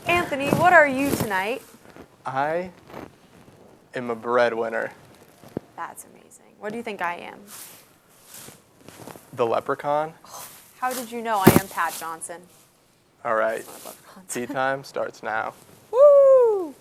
Anthony, what are you tonight? I am a breadwinner. That's amazing. What do you think I am? The leprechaun. How did you know I am Pat Johnson? All right. That's one of leprechauns. Tea time starts now. Woo!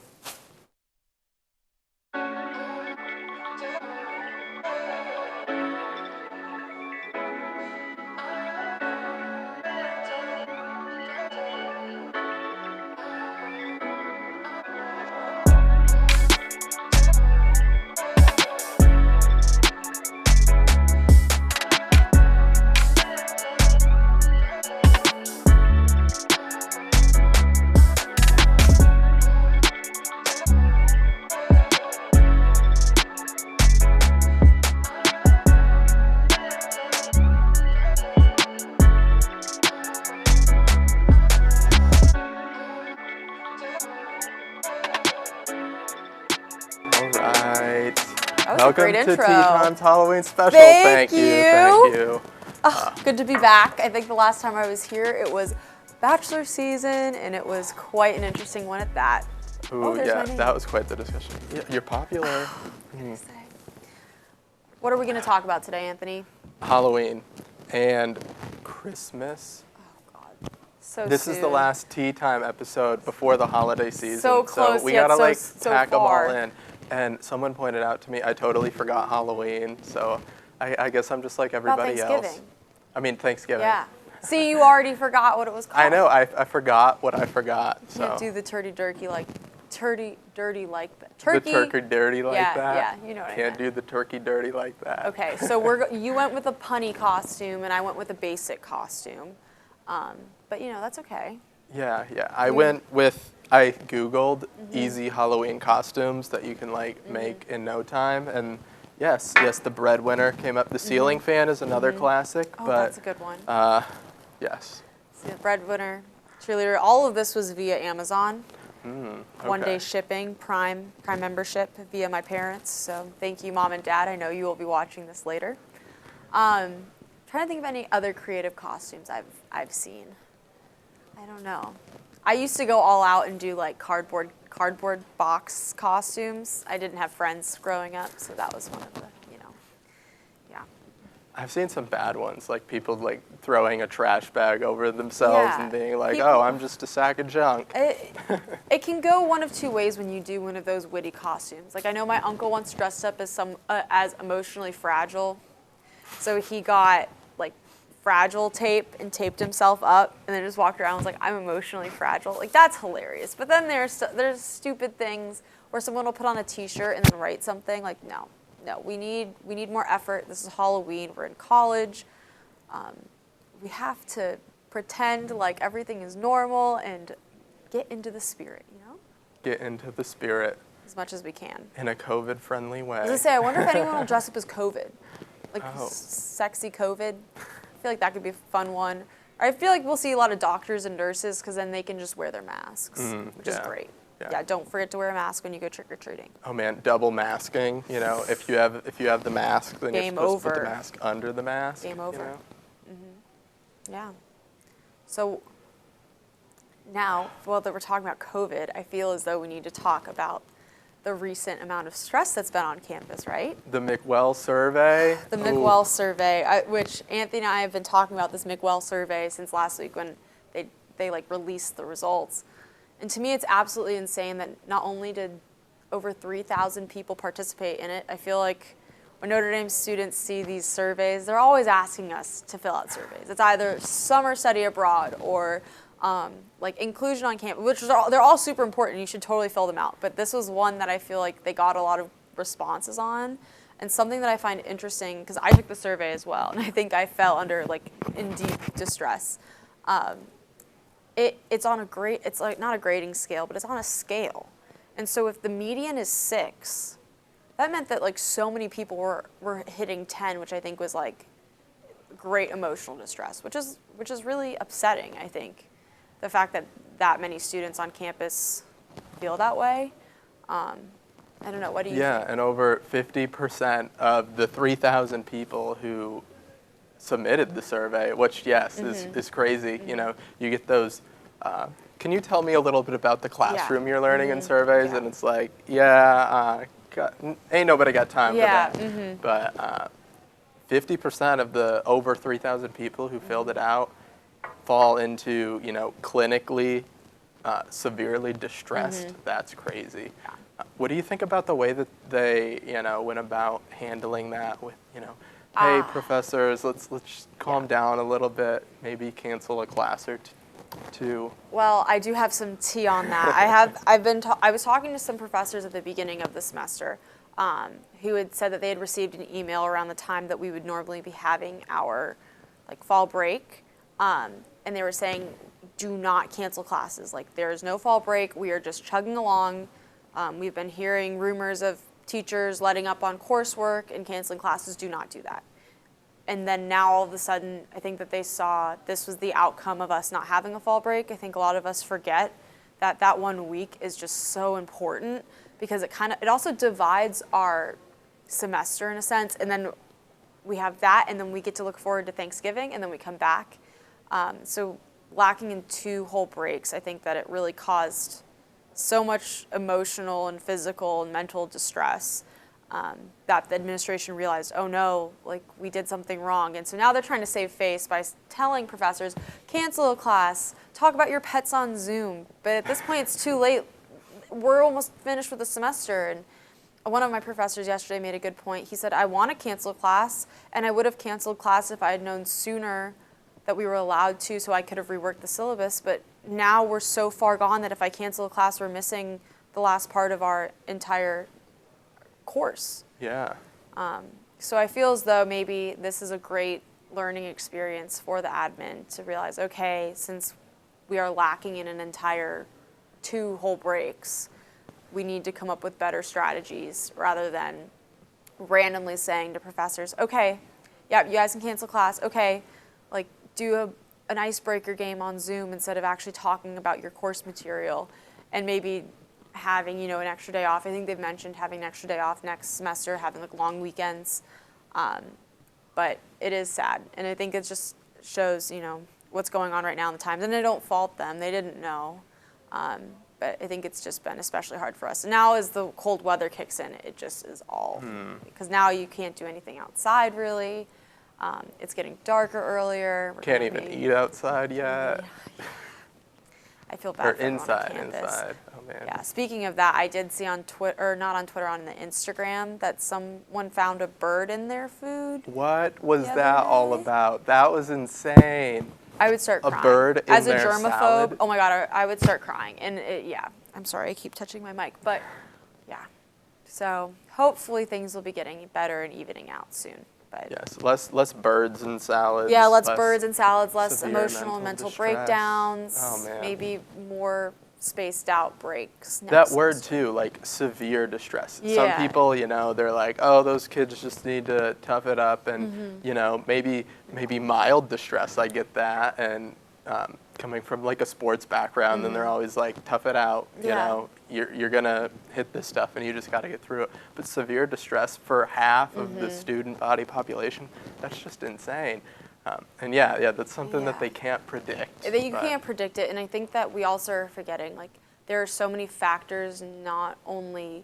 All right. That was Welcome a great to intro. Tea Time's Halloween special. Thank you. you. Thank you. Oh, good to be back. I think the last time I was here, it was Bachelor season, and it was quite an interesting one at that. Ooh, there's yeah, my name. that was quite the discussion. Yeah, you're popular. What are we going to talk about today, Anthony? Halloween and Christmas. Oh, God. So This is the soon. last Tea Time episode before the holiday season. So close, we yet gotta so pack them all far. in. And someone pointed out to me, I totally forgot Halloween. So I guess I'm just like everybody else. Thanksgiving. I mean, Thanksgiving. Yeah. See, you already forgot what it was called. I know. I forgot what I forgot. You So can't do the dirty like that. the turkey dirty like Yeah, that. yeah, you know what I Can't meant. do the turkey dirty like that. Okay, so you went with a punny costume, and I went with a basic costume. But, that's okay. Yeah. I Googled easy Halloween costumes that you can make in no time, and yes, the breadwinner came up. The ceiling fan is another classic, Oh, but that's a good one. yes. See, the breadwinner, cheerleader, all of this was via Amazon. Okay. 1-day shipping, Prime membership via my parents. So thank you, Mom and Dad. I know you will be watching this later. Trying to think of any other creative costumes I've seen. I don't know. I used to go all out and do like cardboard box costumes. I didn't have friends growing up, so that was one of the, yeah. I've seen some bad ones, like people throwing a trash bag over themselves Yeah. and being like, People- "Oh, I'm just a sack of junk." It can go one of two ways when you do one of those witty costumes. Like I know my uncle once dressed up as emotionally fragile, so he got like fragile tape and taped himself up, and then just walked around and was like, "I'm emotionally fragile." Like that's hilarious. But then there's stupid things where someone will put on a T-shirt and then write something like, "No, we need more effort. This is Halloween. We're in college. We have to pretend like everything is normal and get into the spirit, Get into the spirit as much as we can." in a COVID-friendly way. I was gonna say, I wonder if anyone will dress up as COVID, like Oh. sexy COVID. I feel like that could be a fun one. I feel like we'll see a lot of doctors and nurses because then they can just wear their masks, which is yeah. great. Yeah. Yeah, don't forget to wear a mask when you go trick or treating. Oh man, double masking. If you have the mask, then Game you're supposed to put over. the mask under the mask. Game over. You know? Yeah. So now, while that we're talking about COVID, I feel as though we need to talk about the recent amount of stress that's been on campus, right? The McWell survey. The Ooh. McWell survey, which Anthony and I have been talking about this McWell survey since last week when they released the results. And to me, it's absolutely insane that not only did over 3,000 people participate in it, I feel like when Notre Dame students see these surveys, they're always asking us to fill out surveys. It's either summer study abroad or inclusion on campus, which they're all super important. You should totally fill them out. But this was one that I feel like they got a lot of responses on, and something that I find interesting because I took the survey as well, and I think I fell under in deep distress. It's on it's not a grading scale, but it's on a scale, and so if the median is 6. That meant that so many people were hitting 10, which I think was great emotional distress, which is really upsetting. I think the fact that many students on campus feel that way. I don't know. What do you? Yeah, think? and over 50% of the 3,000 people who submitted the survey, which is crazy. You get those can you tell me a little bit about the classroom you're learning in surveys? Yeah. And it's like, ain't nobody got time for that. But 50% of the over 3,000 people who filled it out fall into, clinically severely distressed. That's crazy. What do you think about the way that they, went about handling that with, hey, professors, let's just calm down a little bit, maybe cancel a class or two? Well, I do have some tea on that. I was talking to some professors at the beginning of the semester who had said that they had received an email around the time that we would normally be having our fall break, and they were saying, do not cancel classes. There is no fall break. We are just chugging along. We've been hearing rumors of teachers letting up on coursework and canceling classes. Do not do that. And then now all of a sudden, I think that they saw this was the outcome of us not having a fall break. I think a lot of us forget that that 1 week is just so important because it also divides our semester in a sense. And then we have that, and then we get to look forward to Thanksgiving, and then we come back. So lacking in 2 whole breaks, I think that it really caused so much emotional and physical and mental distress that the administration realized, oh no, we did something wrong. And so now they're trying to save face by telling professors, cancel a class, talk about your pets on Zoom. But at this point, it's too late. We're almost finished with the semester. And one of my professors yesterday made a good point. He said, I want to cancel class, and I would have canceled class if I had known sooner that we were allowed to, so I could have reworked the syllabus. But now we're so far gone that if I cancel a class, we're missing the last part of our entire course. Yeah. So I feel as though maybe this is a great learning experience for the admin to realize, okay, since we are lacking in an entire 2 whole breaks, we need to come up with better strategies rather than randomly saying to professors, okay, yeah, you guys can cancel class, okay, do an icebreaker game on Zoom instead of actually talking about your course material, and maybe having, an extra day off. I think they've mentioned having an extra day off next semester, having long weekends. But it is sad. And I think it just shows, what's going on right now in the times. And I don't fault them. They didn't know. But I think it's just been especially hard for us. And now as the cold weather kicks in, it just is all, because now you can't do anything outside really. It's getting darker earlier. Can't even eat outside yet. I feel bad Or for everyone on inside. campus. Oh man. Yeah. Speaking of that, I did see on Twitter, or not on Twitter, on the Instagram, that someone found a bird in their food. What was The that other all day? about? That was insane. I would start crying. A bird in As a their germaphobe, salad? oh my God, I would start crying. And yeah, I'm sorry, I keep touching my mic, but yeah. So hopefully things will be getting better and evening out soon. But Yes, less birds and salads. yeah, less birds and salads, less severe emotional and mental distress. breakdowns. Oh, man. Maybe more spaced out breaks. That word too, severe distress. Yeah. Some people, they're like, oh, those kids just need to tough it up, and maybe mild distress. I get that, and coming from a sports background, then they're always like, tough it out. Yeah. You're gonna hit this stuff, and you just got to get through it. But severe distress for half of the student body population, that's just insane. And that's something that they can't predict. You can't predict it, and I think that we also are forgetting, there are so many factors, not only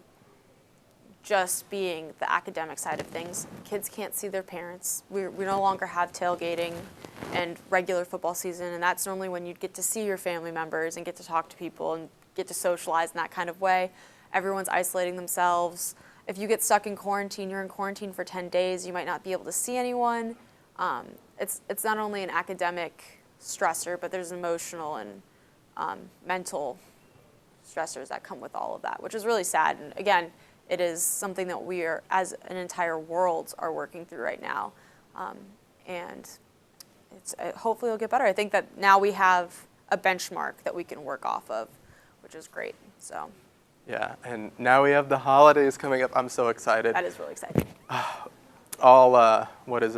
just being the academic side of things. Kids can't see their parents. We no longer have tailgating and regular football season, and that's normally when you'd get to see your family members and get to talk to people and get to socialize in that kind of way. Everyone's isolating themselves. If you get stuck in quarantine, you're in quarantine for 10 days, you might not be able to see anyone. It's not only an academic stressor, but there's emotional and mental stressors that come with all of that, which is really sad. And again, it is something that we are, as an entire world, are working through right now. And it's hopefully it'll get better. I think that now we have a benchmark that we can work off of, which is great. So Yeah, and now we have the holidays coming up. I'm so excited. that is really exciting.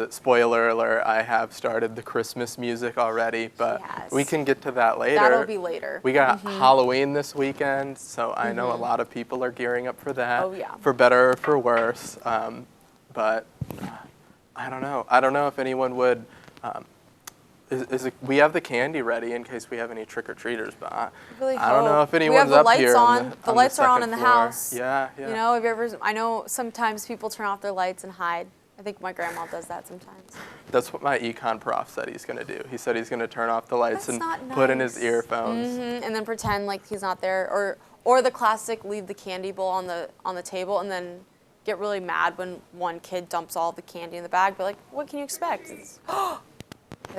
Spoiler alert, I have started the Christmas music already, but Yes. we can get to that later. That'll be later. We got Halloween this weekend, so I know a lot of people are gearing up for that. Oh, yeah. For better or for worse. But I don't know. I don't know if anyone would We have the candy ready in case we have any trick-or-treaters, but Really I don't know if we anyone's have the up lights here. on. The on lights are on in second the floor. house. Yeah, yeah. You know, have you ever? I know sometimes people turn off their lights and hide. I think my grandma does that sometimes. That's what my econ prof said he's going to do. He said he's going to turn off the lights That's not and put in his nice. earphones. And then pretend like he's not there, or the classic leave the candy bowl on the table and then get really mad when one kid dumps all the candy in the bag. But like, what can you expect? I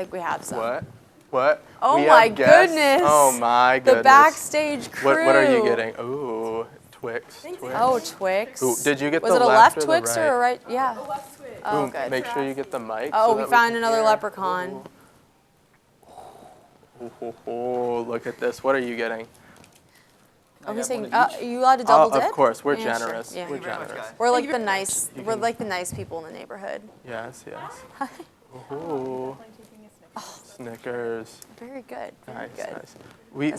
think we have some. What? Oh We my have guests? goodness. Oh my goodness. The backstage crew. What are you getting? Ooh, Twix. Oh, Twix. Ooh, did you get Was the it a left left or the Twix right? or a right? Yeah. A left switch. Oh, Ooh, good. Make sure you get the mic. Oh, so we that found can another hear. leprechaun. Ooh, look at this. What are you getting? Oh, he's saying, are you allowed to double dip? Of course, we're Yeah, sure. generous. Yeah. We're Thank you very much, generous. guys. We're like Thank the you very much. nice. We're like the nice people in the neighborhood. Yes, yes. Ooh, Snickers. Very good. Very Nice, good. nice.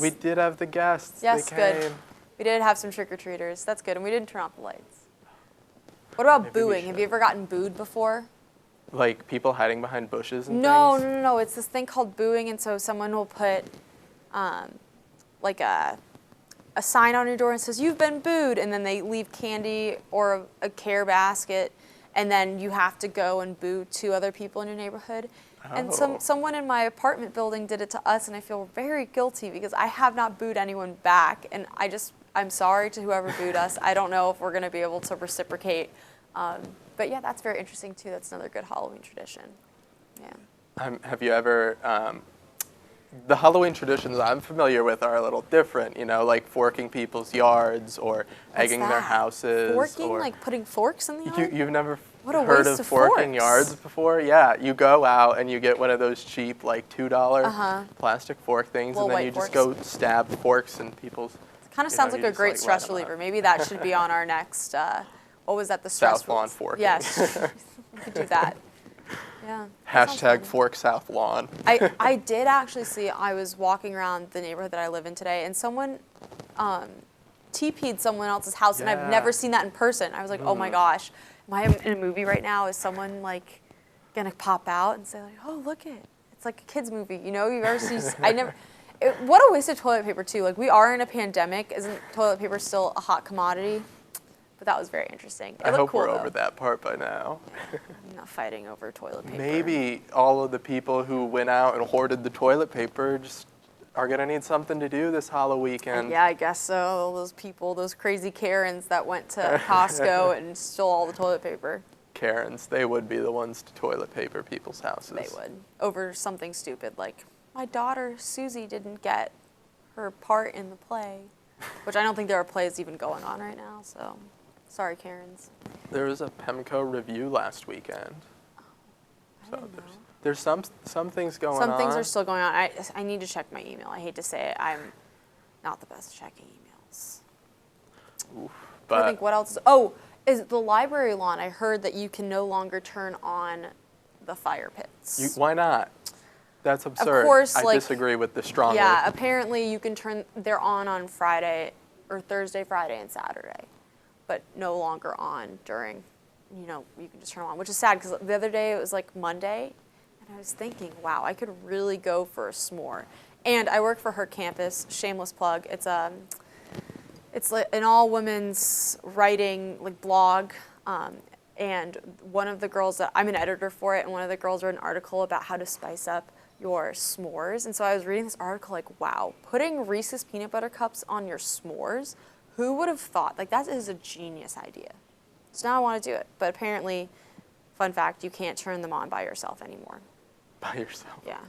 We did have the guests. Yes, they good. came. We did have some trick-or-treaters. That's good. And we didn't turn off the lights. What about Maybe we booing? Have you should. ever gotten booed before? Like people hiding behind bushes and No, things. no, no, no. It's this thing called booing, and so someone will put like a sign on your door and says, "You've been booed," and then they leave candy or a care basket, and then you have to go and boo 2 other people in your neighborhood. And Oh. someone in my apartment building did it to us, and I feel very guilty because I have not booed anyone back, and I'm sorry to whoever booed us. I don't know if we're going to be able to reciprocate. But yeah, that's very interesting too. That's another good Halloween tradition. Yeah. Have you ever? The Halloween traditions I'm familiar with are a little different. You know, like forking people's yards or egging their that? houses. Forking, or like putting forks in the yard? you've never What a heard waste of of forking forks. yards before? Yeah, you go out and you get one of those cheap like $2 plastic fork things, Little and then white you just forks. go stab forks in people's. Kind of you sounds know, like you a just, great like, stress light 'em reliever. up. Maybe that should be on our next, what was that, the stress South lawn relief- forking. Yes, we could do that. Yeah. that sounds Hashtag fun. fork South lawn. I did actually see, I was walking around the neighborhood that I live in today, and someone TP'd someone else's house, and I've Yeah. never seen that in person. I was like, oh my gosh, am I in a movie right now? Is someone like gonna pop out and say like, oh, look it, it's like a kid's movie, you know? You've ever seen, what a waste of toilet paper too. Like, we are in a pandemic. Isn't toilet paper still a hot commodity? But that was very interesting. It I looked hope cool, we're though. over that part by now. I'm not fighting over toilet paper. Maybe all of the people who went out and hoarded the toilet paper just are gonna need something to do this Halloween weekend. Yeah, I guess so. Those people, those crazy Karens that went to Costco and stole all the toilet paper. Karens, they would be the ones to toilet paper people's houses. They would. Over something stupid like, my daughter Susie didn't get her part in the play. Which I don't think there are plays even going on right now, so sorry, Karens. There was a PEMCO review last weekend. I So didn't know. there's some things going on. Some things are still going on. I need to check my email. I hate to say it. I'm not the best at checking emails. Oof, I but think what else? Is the library lawn? I heard that you can no longer turn on the fire pits. why not? That's absurd. course, I like- disagree with this strongly. Yeah, apparently you can they're on Friday or Thursday, Friday, and Saturday, but no longer on during, you can just turn them on, which is sad because the other day it was like Monday, and I was thinking, wow, I could really go for a s'more. And I work for Her Campus, shameless plug. It's like an all women's writing like blog. And one of the girls I'm an editor for it, and one of the girls wrote an article about how to spice up your s'mores. And so I was reading this article like, wow, putting Reese's peanut butter cups on your s'mores, who would have thought? Like, that is a genius idea. So now I want to do it. But apparently, fun fact, you can't turn them on by yourself anymore. By yourself. Yeah.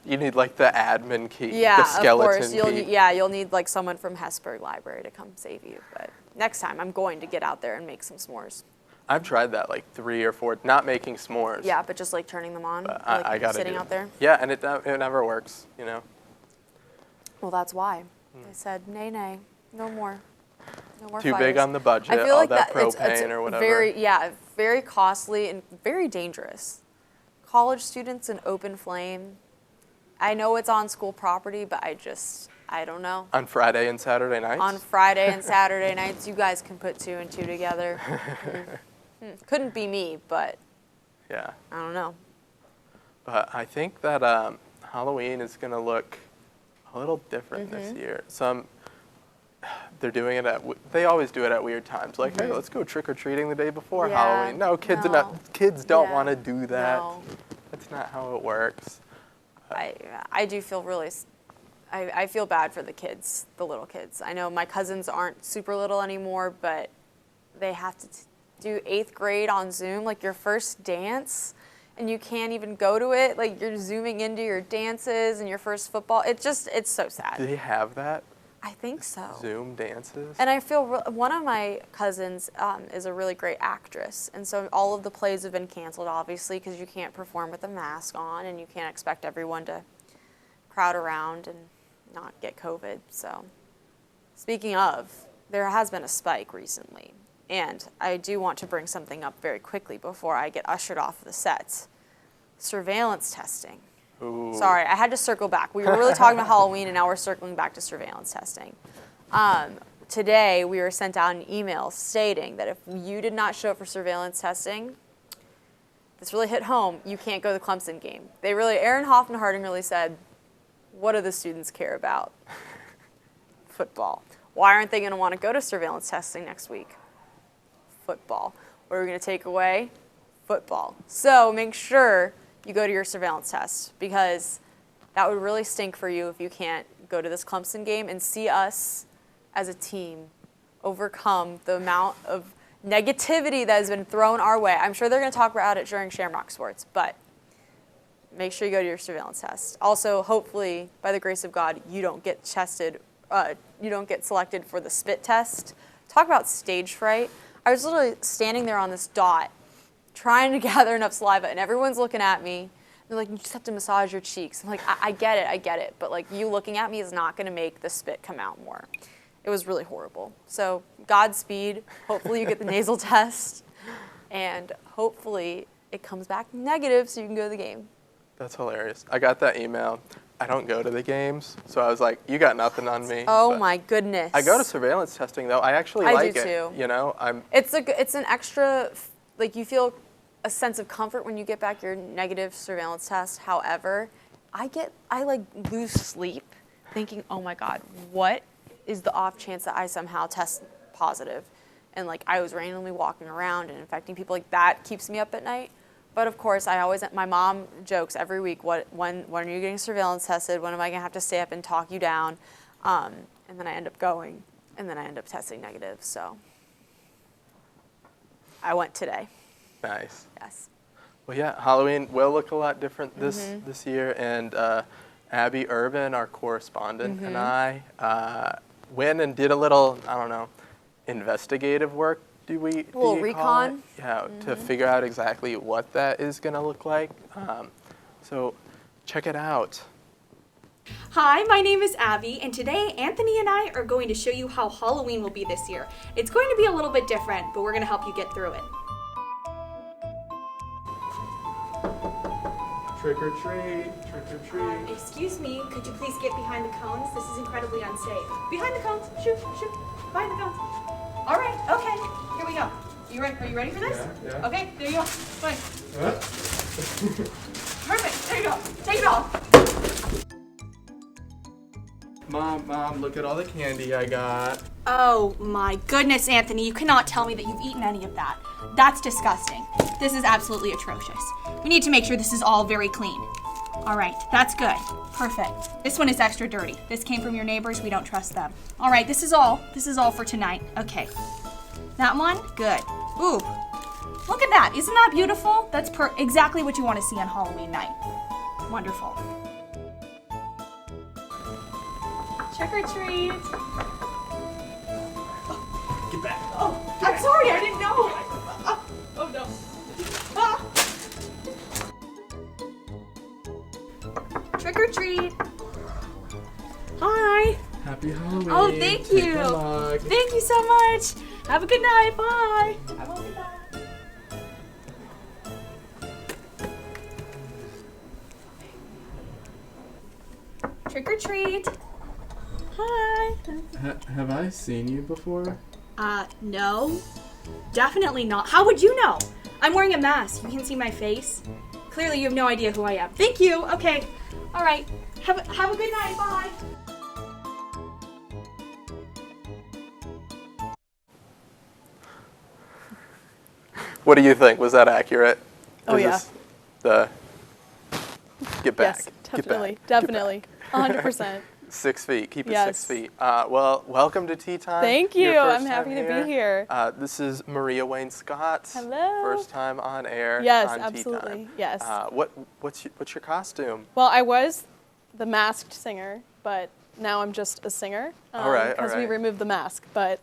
You need like the admin key, Yeah, the skeleton of course. key. You'll need like someone from Hesburgh Library to come save you. But next time, I'm going to get out there and make some s'mores. I've tried that like 3 or 4, not making s'mores. Yeah, but just like turning them on, But like I gotta sitting do out it. there. Yeah, and it never works, you know. Well, that's why. They said, nay, nay, no more. No more Too fires. big on the budget, I feel all like that it's propane or whatever. very costly and very dangerous. College students in open flame. I know it's on school property, but I don't know. On Friday and Saturday nights? On Friday and Saturday nights, you guys can put 2 and 2 together. Couldn't be me, but Yeah. I don't know. But I think that Halloween is going to look a little different this year. They're doing it they always do it at weird times. Like, hey, let's go trick-or-treating the day before Halloween. No, kids don't want to do that. No. That's not how it works. I do feel really, I feel bad for the kids, the little kids. I know my cousins aren't super little anymore, but they have to do 8th grade on Zoom, like your first dance, and you can't even go to it. Like, you're zooming into your dances and your first football. It's so sad. Do they have that? I think so. Zoom dances? And I feel one of my cousins is a really great actress, and so all of the plays have been canceled, obviously, because you can't perform with a mask on, and you can't expect everyone to crowd around and not get COVID. So, speaking of, there has been a spike recently, and I do want to bring something up very quickly before I get ushered off the set. Surveillance testing. Ooh. Sorry, I had to circle back. We were really talking about Halloween, and now we're circling back to surveillance testing. Today, we were sent out an email stating that if you did not show up for surveillance testing, this really hit home, you can't go to the Clemson game. Aaron Hoffman-Harding really said, what do the students care about? Football. Why aren't they going to want to go to surveillance testing next week? Football. What are we going to take away? Football. So make sure you go to your surveillance test, because that would really stink for you if you can't go to this Clemson game and see us as a team overcome the amount of negativity that has been thrown our way. I'm sure they're going to talk about it during Shamrock Sports, but make sure you go to your surveillance test. Also, hopefully, by the grace of God, you don't get selected for the spit test. Talk about stage fright. I was literally standing there on this dot trying to gather enough saliva, and everyone's looking at me. They're like, you just have to massage your cheeks. I'm like, I get it, but like, you looking at me is not going to make the spit come out more. It was really horrible. So Godspeed. Hopefully you get the nasal test, and hopefully it comes back negative so you can go to the game. That's hilarious. I got that email. I don't go to the games, so I was like, you got nothing on me. Oh my goodness. I go to surveillance testing, though. I actually like it. I do too. You know, It's an extra, like, you feel a sense of comfort when you get back your negative surveillance test. However, I lose sleep thinking, oh my God, what is the off chance that I somehow test positive? And like, I was randomly walking around and infecting people. Like, that keeps me up at night. But of course, my mom jokes every week, when are you getting surveillance tested? When am I gonna have to stay up and talk you down? And then I end up going, and then I end up testing negative. So I went today. Nice. Yes. Well, yeah, Halloween will look a lot different this year, and Abby Urban, our correspondent, and I went and did a little, I don't know, investigative work. Do you recon? Call it? Yeah, to figure out exactly what that is going to look like. So check it out. Hi, my name is Abby, and today Anthony and I are going to show you how Halloween will be this year. It's going to be a little bit different, but we're going to help you get through it. Trick or treat, trick or treat. Excuse me, could you please get behind the cones? This is incredibly unsafe. Behind the cones, shoot, behind the cones. All right, okay, here we go. Are you ready for this? Yeah. Okay, there you go. Fine. Perfect, there you go. Take it off. Mom, look at all the candy I got. Oh my goodness, Anthony, you cannot tell me that you've eaten any of that. That's disgusting. This is absolutely atrocious. We need to make sure this is all very clean. All right, that's good. Perfect. This one is extra dirty. This came from your neighbors. We don't trust them. All right, this is all for tonight. Okay. That one? Good. Ooh, look at that. Isn't that beautiful? That's exactly what you want to see on Halloween night. Wonderful. Trick or treat. Get back. Oh, I'm sorry, I didn't know. Oh no. Ah. Trick or treat. Hi. Happy Halloween. Oh, thank you. Thank you so much. Have a good night. Bye. I'll be back. Trick or treat. Hi. Have I seen you before? No. Definitely not. How would you know? I'm wearing a mask. You can see my face. Clearly you have no idea who I am. Thank you. Okay. All right. Have a good night. Bye. What do you think? Was that accurate? Oh, Is yeah. this the get back? Yes, Get definitely, back, get definitely, 100%. 6 feet. Keep it Yes. 6 feet. Well, welcome to Tea Time. Thank Your you. first I'm happy time to be here. This is Maria Wainscott. Hello. First time on air. Yes, on Tea absolutely. Time. Yes. What's your costume? Well, I was the masked singer, but now I'm just a singer. All right, Because we right. removed the mask, but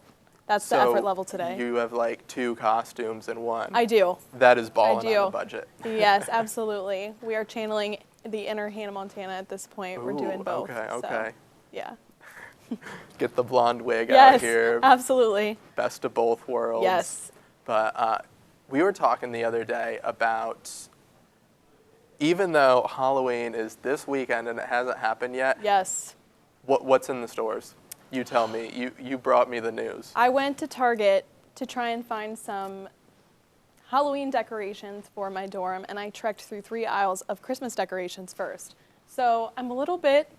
that's the So effort level today. You have like 2 costumes in one. I do. That is balling do. on the budget. Yes, absolutely. We are channeling the inner Hannah Montana at this point. We're doing Ooh, both. Okay, so, okay. yeah. Get the blonde wig out Yes, here. absolutely. Best of both worlds. Yes. But we were talking the other day about, even though Halloween is this weekend and it hasn't happened yet, Yes. what's in the stores? You tell me. You brought me the news. I went to Target to try and find some Halloween decorations for my dorm, and I trekked through 3 aisles of Christmas decorations first. So I'm a little bit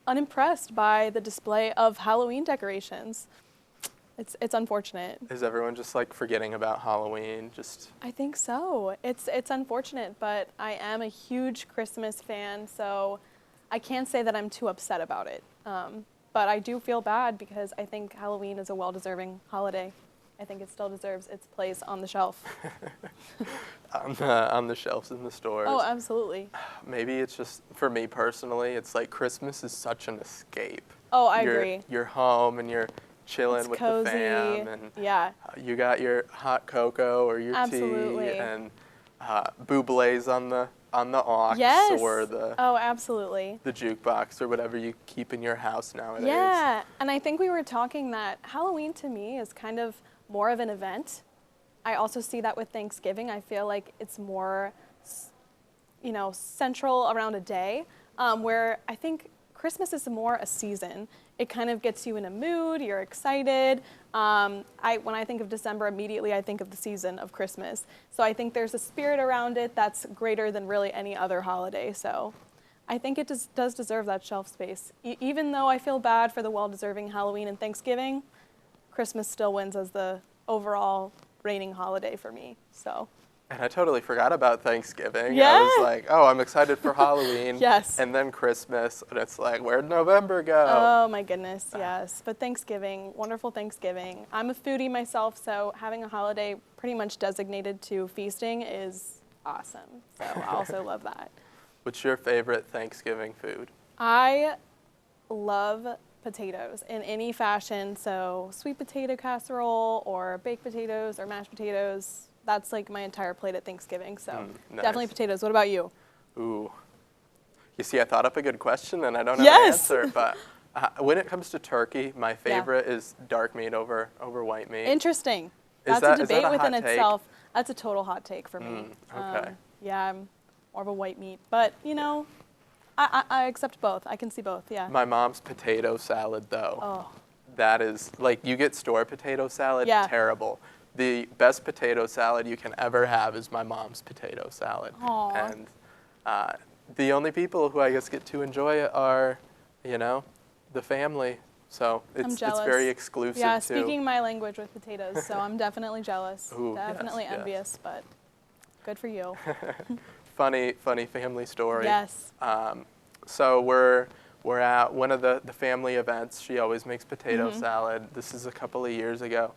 unimpressed by the display of Halloween decorations. It's unfortunate. Is everyone just like forgetting about Halloween? Just I think so. It's unfortunate, but I am a huge Christmas fan, so I can't say that I'm too upset about it. But I do feel bad because I think Halloween is a well-deserving holiday. I think it still deserves its place on the shelf. on the shelves in the stores. Oh, absolutely. Maybe it's just, for me personally, it's like Christmas is such an escape. Oh, I agree. You're home and you're chilling It's with cozy. the fam, and Yeah. you got your hot cocoa or your Absolutely. tea, and bublé's on the aux, Yes. or the Oh, absolutely. jukebox or whatever you keep in your house nowadays. Yeah, and I think we were talking that Halloween to me is kind of more of an event. I also see that with Thanksgiving. I feel like it's more, central around a day, where I think Christmas is more a season. It kind of gets you in a mood. You're excited. When I think of December, immediately I think of the season of Christmas. So I think there's a spirit around it that's greater than really any other holiday. So I think it does deserve that shelf space. Even though I feel bad for the well-deserving Halloween and Thanksgiving, Christmas still wins as the overall reigning holiday for me. So. And I totally forgot about Thanksgiving. Yeah. I was like, oh, I'm excited for Halloween. Yes. And then Christmas, and it's like, where'd November go? Oh my goodness, yes. But Thanksgiving, wonderful Thanksgiving. I'm a foodie myself, so having a holiday pretty much designated to feasting is awesome. So I also love that. What's your favorite Thanksgiving food? I love potatoes in any fashion, so sweet potato casserole or baked potatoes or mashed potatoes. That's like my entire plate at Thanksgiving, so Nice. definitely potatoes. What about you? Ooh. You see, I thought up a good question and I don't have Yes. an answer, but when it comes to turkey, my favorite is dark meat over white meat. Interesting. Is That's that- a is that debate a within hot take? itself. That's a total hot take for me. Okay. Yeah, I'm more of a white meat, but I accept both. I can see both. Yeah. My mom's potato salad, though, Oh, that is, like, you get store potato salad, Yeah. terrible. The best potato salad you can ever have is my mom's potato salad. Aw. And the only people who I guess get to enjoy it are, the family. So I'm it's jealous. very exclusive yeah. to. Speaking my language with potatoes, so I'm definitely jealous. Ooh, yes, Definitely yes. envious, but good for you. Funny family story. Yes. So we're at one of the family events. She always makes potato Mm-hmm. salad. This is a couple of years ago.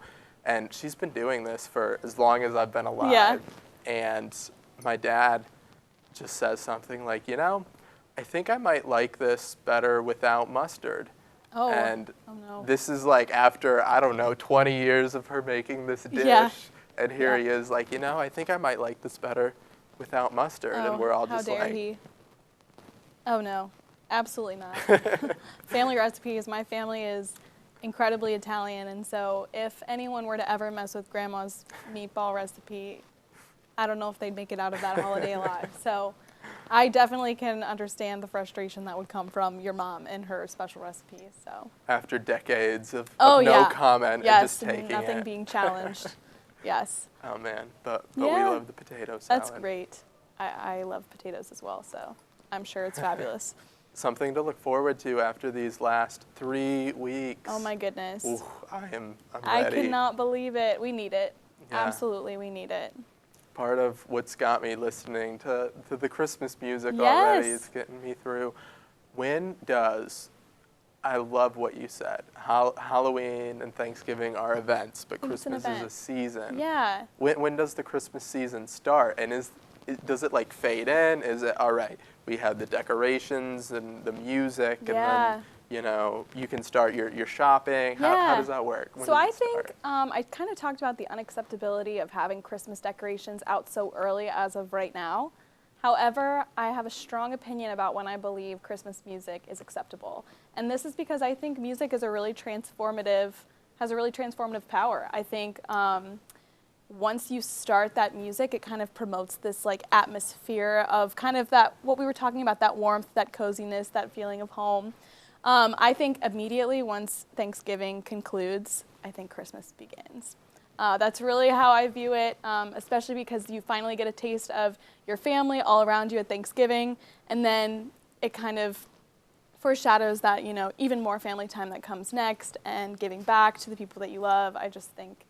And she's been doing this for as long as I've been alive. Yeah. And my dad just says something like, I think I might like this better without mustard. Oh. And Oh no. this is like after, 20 years of her making this dish. Yeah. And here Yeah. he is like, I think I might like this better without mustard. Oh, And we're all how just dare like, he? Oh no, absolutely not. Family recipes. My family is incredibly Italian, and so if anyone were to ever mess with Grandma's meatball recipe, I don't know if they'd make it out of that holiday alive. So I definitely can understand the frustration that would come from your mom and her special recipe. So. after decades of Oh no yeah. comment Yes, and just taking nothing it. being challenged. Yes. Oh man, but we Yeah. love the potato salad. That's great. I love potatoes as well, so I'm sure it's fabulous. something to look forward to after these last 3 weeks. Oh my goodness. Ooh, I'm I ready. cannot believe it. We need it. Yeah. Absolutely, we need it. Part of what's got me listening to the Christmas music Yes. already is getting me through. I love what you said. Halloween and Thanksgiving are events, but It's an Christmas is a event. season. Yeah. When does the Christmas season start? And does it like fade in? Is it all right? We have the decorations and the music, and Yeah. then you can start your shopping. How Yeah. does that work? When So does I it think start? I kind of talked about the unacceptability of having Christmas decorations out so early as of right now. However, I have a strong opinion about when I believe Christmas music is acceptable. And this is because I think music is has a really transformative power. I think once you start that music, it kind of promotes this like atmosphere of kind of that, what we were talking about, that warmth, that coziness, that feeling of home. I think immediately once Thanksgiving concludes, I think Christmas begins. That's really how I view it, especially because you finally get a taste of your family all around you at Thanksgiving, and then it kind of foreshadows that, even more family time that comes next and giving back to the people that you love. I just think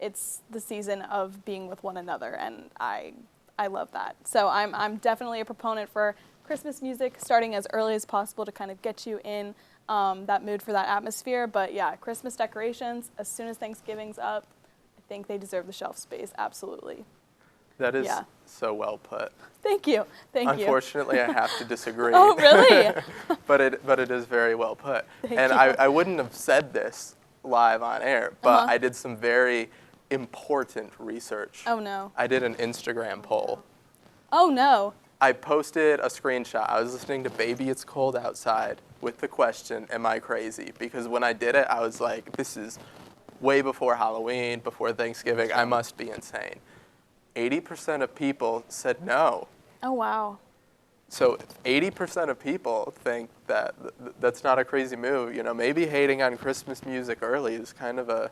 it's the season of being with one another, and I love that. So I'm definitely a proponent for Christmas music starting as early as possible to kind of get you in that mood for that atmosphere. But yeah, Christmas decorations, as soon as Thanksgiving's up, I think they deserve the shelf space, absolutely. That is yeah. so well put. Thank you. Unfortunately, I have to disagree. Oh, really? but it is very well put. Thank And you. I wouldn't have said this live on air, but I did some very important research. Oh, no. I did an Instagram poll. Oh, no. I posted a screenshot. I was listening to Baby It's Cold Outside with the question, am I crazy? Because when I did it, I was like, this is way before Halloween, before Thanksgiving. I must be insane. 80% of people said no. Oh, wow. So 80% of people think that that's not a crazy move. Maybe hating on Christmas music early is kind of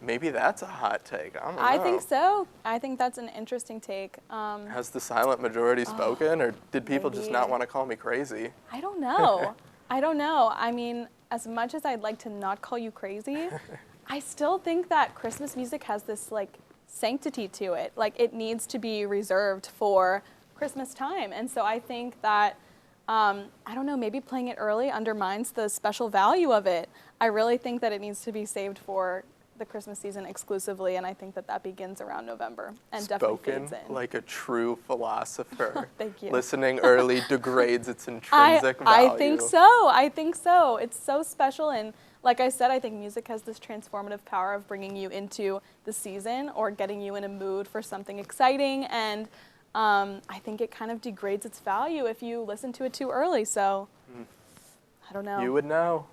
maybe that's a hot take. I don't know. I think so. I think that's an interesting take. Has the silent majority spoken, or did people just maybe. not want to call me crazy? I don't know. I mean, as much as I'd like to not call you crazy, I still think that Christmas music has this like sanctity to it. Like it needs to be reserved for Christmas time. And so I think that, I don't know, maybe playing it early undermines the special value of it. I really think that it needs to be saved for the Christmas season exclusively, and I think that begins around November and definitely Spoken fades in. like a true philosopher. Thank you. Listening early degrades its intrinsic value. I think so. I think so. It's so special, and like I said, I think music has this transformative power of bringing you into the season or getting you in a mood for something exciting, and I think it kind of degrades its value if you listen to it too early. So I don't know. You would know.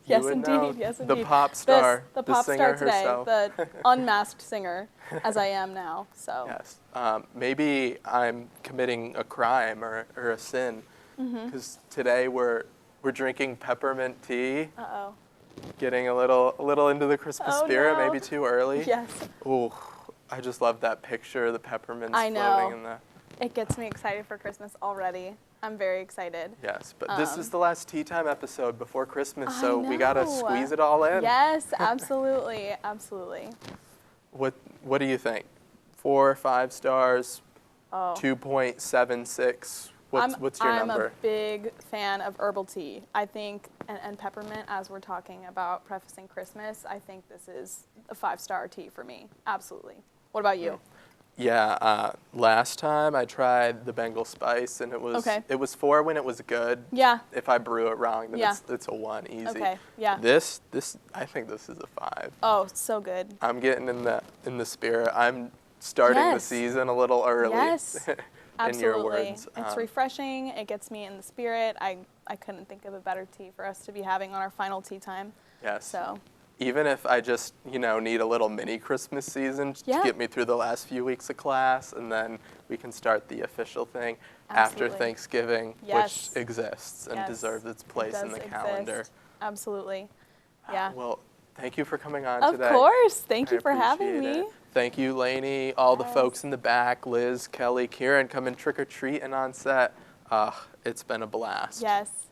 Yes, would indeed. know. Yes, The indeed. pop star, the the pop singer star today, herself. the unmasked singer, as I am now. So Yes. Maybe I'm committing a crime or a sin, because today we're drinking peppermint tea, Uh-oh. getting a little into the Christmas Oh, spirit, no. maybe too early. Yes. Ooh, I just love that picture, the peppermints I know. floating in the. It gets me excited for Christmas already. I'm very excited. Yes, but this is the last Tea Time episode before Christmas, I so we gotta know. squeeze it all in. Yes, absolutely, absolutely. What do you think? 4 or 5 stars? Oh. 2.76. What's your I'm number? a big fan of herbal tea. I think, and peppermint, as we're talking about prefacing Christmas, I think this is a 5-star tea for me. Absolutely. What about you? Yeah, last time I tried the Bengal Spice, and it was 4 when it was good. Yeah. If I brew it wrong, then Yeah. it's a 1 easy. Okay, yeah. This I think this is a 5. Oh, so good. I'm getting in the spirit. I'm starting the Yes. season a little early. Yes. In Absolutely. your words. It's refreshing. It gets me in the spirit. I couldn't think of a better tea for us to be having on our final tea time. Yes. So, Even if I just, need a little mini Christmas season to Yeah. get me through the last few weeks of class, and then we can start the official thing after Absolutely. Thanksgiving, Yes. which exists and Yes, deserves its it place in does the calendar. exist. Absolutely. Yeah. Well, thank you for coming on Of today. course. Thank I you for having appreciate me. it. Thank you, Lainie, all the Yes. folks in the back, Liz, Kelly, Kieran, coming trick-or-treating on set. It's been a blast. Yes.